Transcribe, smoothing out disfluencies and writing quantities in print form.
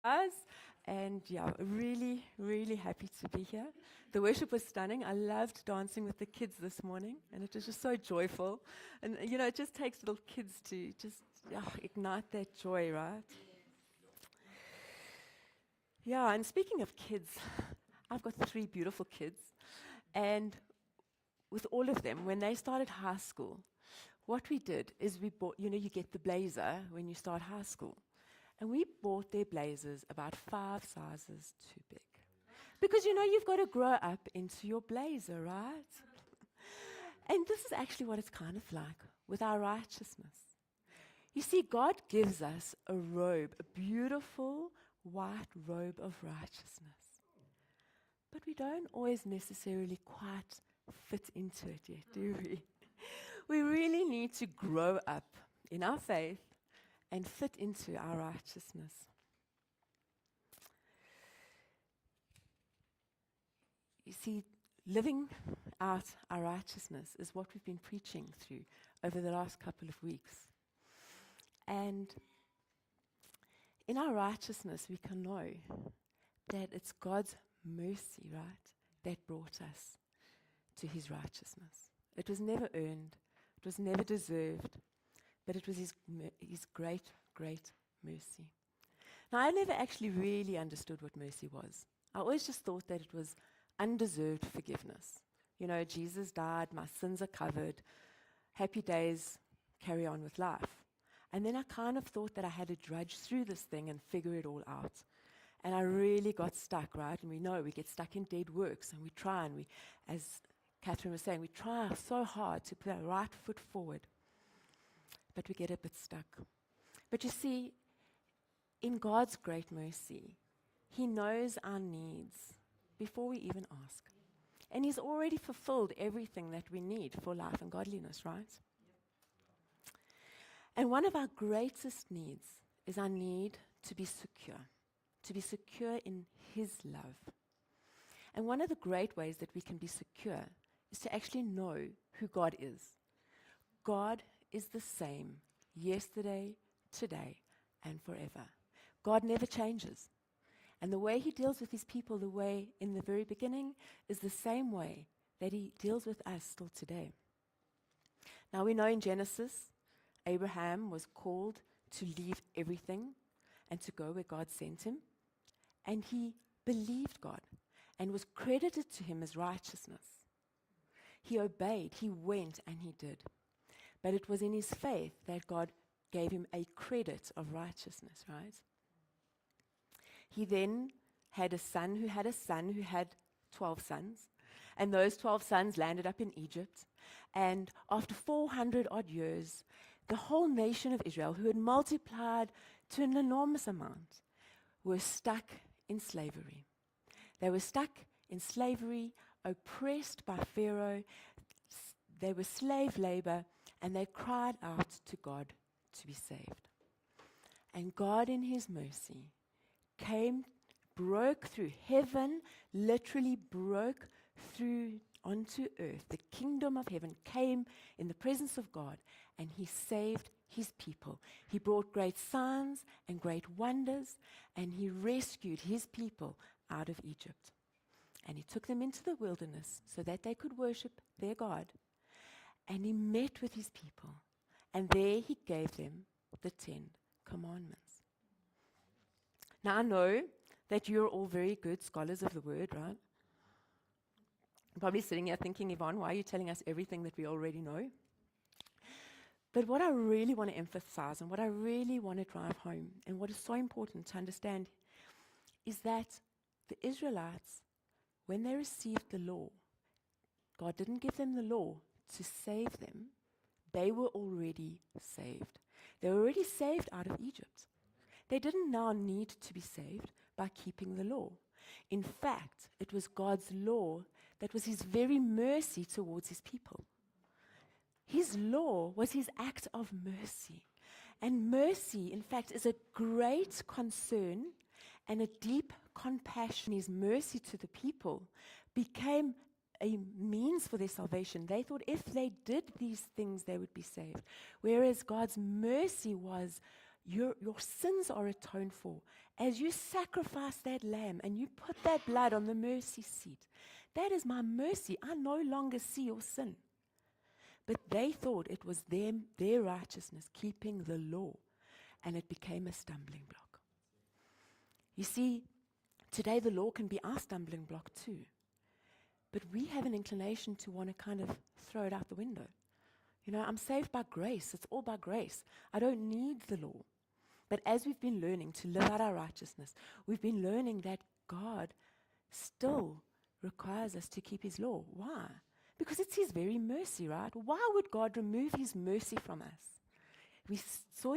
Guys, and yeah, really, really happy to be here. The worship was stunning. I loved dancing with the kids this morning, and it was just so joyful. And it just takes little kids to just ignite that joy, right? Yeah, and speaking of kids, I've got 3 beautiful kids, and with all of them, when they started high school, what we did is we bought, you get the blazer when you start high school. And we bought their blazers about 5 sizes too big. Because you've got to grow up into your blazer, right? And this is actually what it's kind of like with our righteousness. You see, God gives us a robe, a beautiful white robe of righteousness. But we don't always necessarily quite fit into it yet, do we? We really need to grow up in our faith and fit into our righteousness. You see, living out our righteousness is what we've been preaching through over the last couple of weeks. And in our righteousness, we can know that it's God's mercy, right, that brought us to his righteousness. It was never earned, it was never deserved, but it was his great, great mercy. Now, I never actually really understood what mercy was. I always just thought that it was undeserved forgiveness. Jesus died, my sins are covered, happy days, carry on with life. And then I kind of thought that I had to drudge through this thing and figure it all out. And I really got stuck, right? And we get stuck in dead works, and we try, and as Catherine was saying, we try so hard to put our right foot forward, but we get a bit stuck. But you see, in God's great mercy, he knows our needs before we even ask. And he's already fulfilled everything that we need for life and godliness, right? And one of our greatest needs is our need to be secure in his love. And one of the great ways that we can be secure is to actually know who God is. God is the same yesterday, today, and forever. God never changes. And the way he deals with his people, the way in the very beginning, is the same way that he deals with us still today. Now we know in Genesis, Abraham was called to leave everything and to go where God sent him. And he believed God and was credited to him as righteousness. He obeyed, he went, and he did. But it was in his faith that God gave him a credit of righteousness, right? He then had a son who had 12 sons. And those 12 sons landed up in Egypt. And after 400 odd years, the whole nation of Israel, who had multiplied to an enormous amount, were stuck in slavery. They were stuck in slavery, oppressed by Pharaoh. They were slave labor, and they cried out to God to be saved. And God, in his mercy, broke through heaven, literally broke through onto earth. The kingdom of heaven came in the presence of God, and he saved his people. He brought great signs and great wonders, and he rescued his people out of Egypt. And he took them into the wilderness so that they could worship their God. And he met with his people, and there he gave them the 10 commandments. Now I know that you're all very good scholars of the word, right? I'm probably sitting here thinking, Yvonne, why are you telling us everything that we already know? But what I really want to emphasize and what I really want to drive home, and what is so important to understand, is that the Israelites, when they received the law, God didn't give them the law to save them. They were already saved. They were already saved out of Egypt. They didn't now need to be saved by keeping the law. In fact, it was God's law that was his very mercy towards his people. His law was his act of mercy. And mercy, in fact, is a great concern and a deep compassion. His mercy to the people became a means for their salvation. They thought if they did these things, they would be saved. Whereas God's mercy was, your sins are atoned for. As you sacrifice that lamb and you put that blood on the mercy seat, that is my mercy. I no longer see your sin. But they thought it was their righteousness, keeping the law, and it became a stumbling block. You see, today the law can be our stumbling block too. But we have an inclination to want to kind of throw it out the window. You know, I'm saved by grace. It's all by grace. I don't need the law. But as we've been learning to live out our righteousness, we've been learning that God still requires us to keep his law. Why? Because it's his very mercy, right? Why would God remove his mercy from us? We saw in